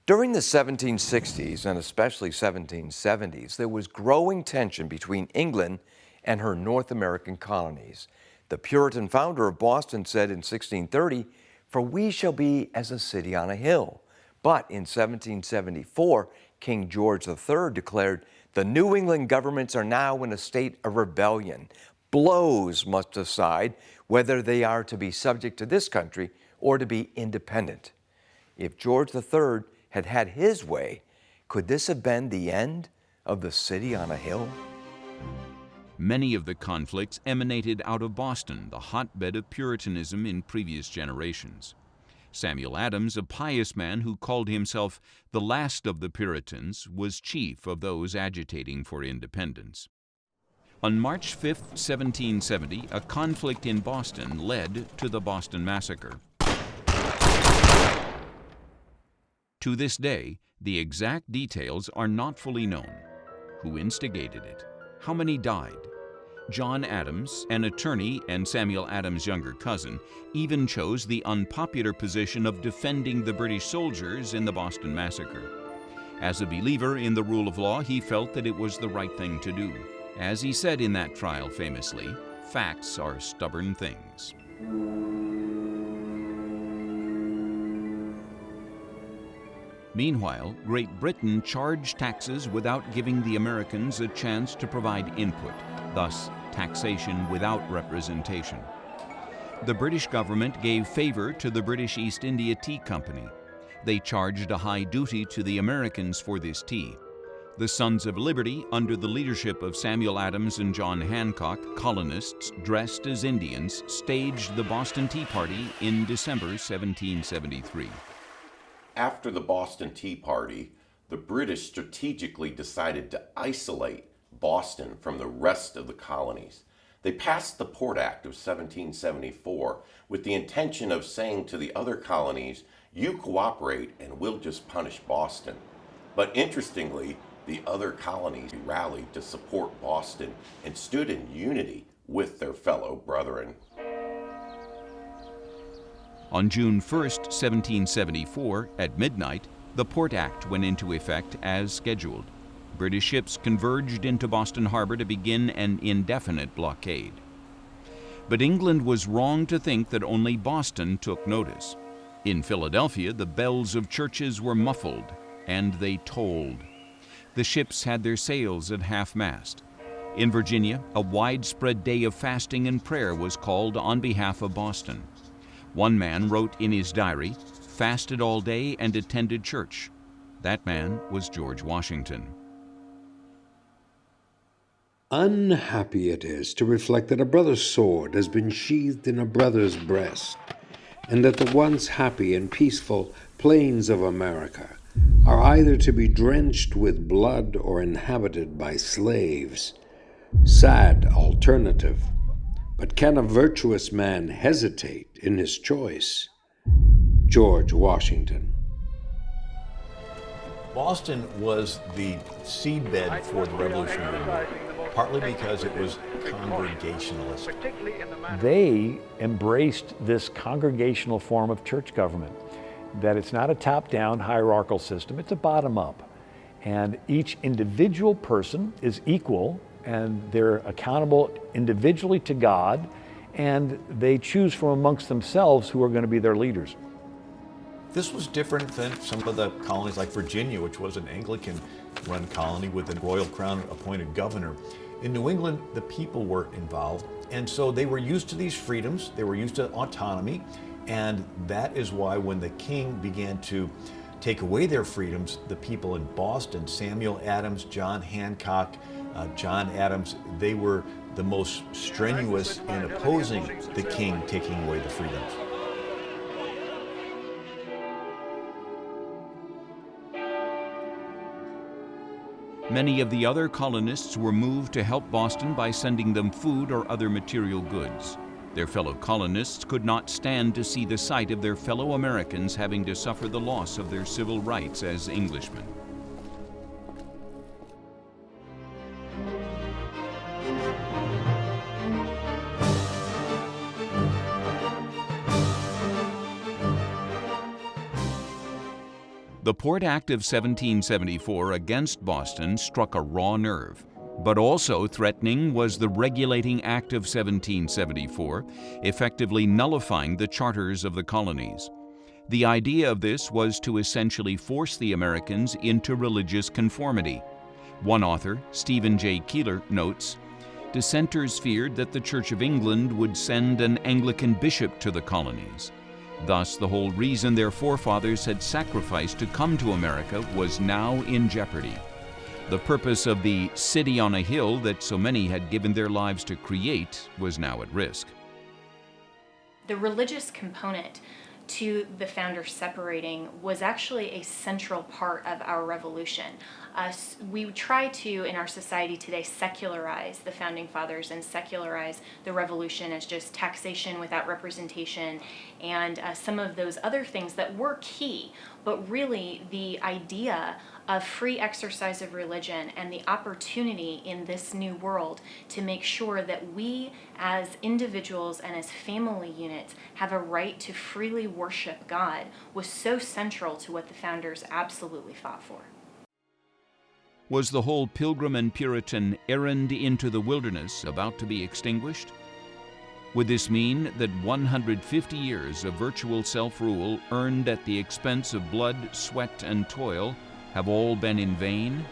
During the 1760s and especially 1770s, there was growing tension between England and her North American colonies. The Puritan founder of Boston said in 1630, "For we shall be as a city on a hill." But in 1774, King George III declared, "The New England governments are now in a state of rebellion. Blows must decide whether they are to be subject to this country or to be independent." If George III had had his way, could this have been the end of the city on a hill? Many of the conflicts emanated out of Boston, the hotbed of Puritanism in previous generations. Samuel Adams, a pious man who called himself the last of the Puritans, was chief of those agitating for independence. On March 5, 1770, a conflict in Boston led to the Boston Massacre. To this day, the exact details are not fully known. Who instigated it? How many died? John Adams, an attorney and Samuel Adams' younger cousin, even chose the unpopular position of defending the British soldiers in the Boston Massacre. As a believer in the rule of law, he felt that it was the right thing to do. As he said in that trial famously, "Facts are stubborn things." Meanwhile, Great Britain charged taxes without giving the Americans a chance to provide input, thus taxation without representation. The British government gave favor to the British East India Tea Company. They charged a high duty to the Americans for this tea. The Sons of Liberty, under the leadership of Samuel Adams and John Hancock, colonists dressed as Indians, staged the Boston Tea Party in December 1773. After the Boston Tea Party, the British strategically decided to isolate Boston from the rest of the colonies. They passed the Port Act of 1774 with the intention of saying to the other colonies, "You cooperate and we'll just punish Boston." But interestingly, the other colonies rallied to support Boston and stood in unity with their fellow brethren. On June 1, 1774, at midnight, the Port Act went into effect as scheduled. British ships converged into Boston Harbor to begin an indefinite blockade. But England was wrong to think that only Boston took notice. In Philadelphia, the bells of churches were muffled, and they tolled. The ships had their sails at half-mast. In Virginia, a widespread day of fasting and prayer was called on behalf of Boston. One man wrote in his diary, "Fasted all day and attended church." That man was George Washington. Unhappy it is to reflect that a brother's sword has been sheathed in a brother's breast, and that the once happy and peaceful plains of America are either to be drenched with blood or inhabited by slaves. Sad alternative. But can a virtuous man hesitate in his choice? George Washington. Boston was the seedbed for the Revolutionary War, partly because it was congregationalist. They embraced this congregational form of church government, that it's not a top-down hierarchical system, it's a bottom-up. And each individual person is equal, and they're accountable individually to God, and they choose from amongst themselves who are going to be their leaders. This was different than some of the colonies like Virginia, which was an Anglican-run colony with a royal crown-appointed governor. In New England, the people were involved, and so they were used to these freedoms, they were used to autonomy, and that is why when the king began to take away their freedoms, the people in Boston, Samuel Adams, John Hancock, John Adams, they were the most strenuous in opposing the king taking away the freedoms. Many of the other colonists were moved to help Boston by sending them food or other material goods. Their fellow colonists could not stand to see the sight of their fellow Americans having to suffer the loss of their civil rights as Englishmen. The Port Act of 1774 against Boston struck a raw nerve. But also threatening was the Regulating Act of 1774, effectively nullifying the charters of the colonies. The idea of this was to essentially force the Americans into religious conformity. One author, Stephen J. Keeler, notes, "Dissenters feared that the Church of England would send an Anglican bishop to the colonies. Thus, the whole reason their forefathers had sacrificed to come to America was now in jeopardy. The purpose of the city on a hill that so many had given their lives to create was now at risk." The religious component to the founders separating was actually a central part of our revolution. We try to, in our society today, secularize the founding fathers and secularize the revolution as just taxation without representation and some of those other things that were key, but really the idea of free exercise of religion and the opportunity in this new world to make sure that we as individuals and as family units have a right to freely worship God was so central to what the founders absolutely fought for. Was the whole Pilgrim and Puritan errand into the wilderness about to be extinguished? Would this mean that 150 years of virtual self-rule earned at the expense of blood, sweat, and toil have all been in vain?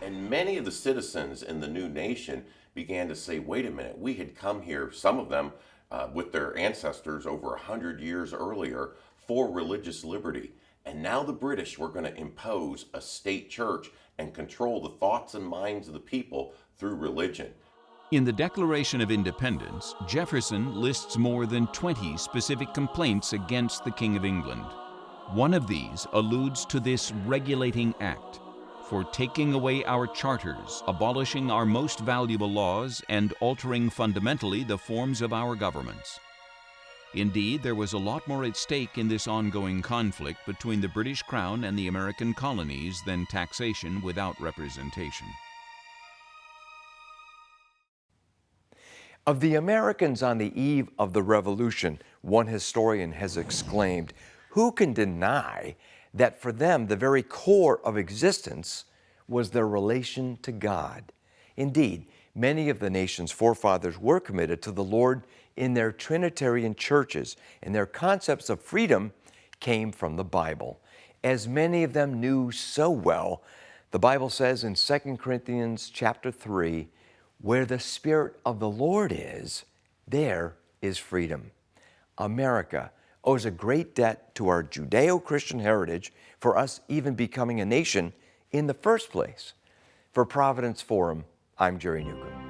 And many of the citizens in the new nation began to say, wait a minute, we had come here, some of them with their ancestors over 100 years earlier, for religious liberty. And now the British were going to impose a state church and control the thoughts and minds of the people through religion. In the Declaration of Independence, Jefferson lists more than 20 specific complaints against the King of England. One of these alludes to this regulating act, for taking away our charters, abolishing our most valuable laws, and altering fundamentally the forms of our governments. Indeed, there was a lot more at stake in this ongoing conflict between the British Crown and the American colonies than taxation without representation. Of the Americans on the eve of the Revolution, one historian has exclaimed, "Who can deny that for them the very core of existence was their relation to God?" Indeed, many of the nation's forefathers were committed to the Lord in their Trinitarian churches, and their concepts of freedom came from the Bible. As many of them knew so well, the Bible says in 2 Corinthians chapter 3, "Where the Spirit of the Lord is, there is freedom." America owes a great debt to our Judeo-Christian heritage for us even becoming a nation in the first place. For Providence Forum, I'm Jerry Newcomb.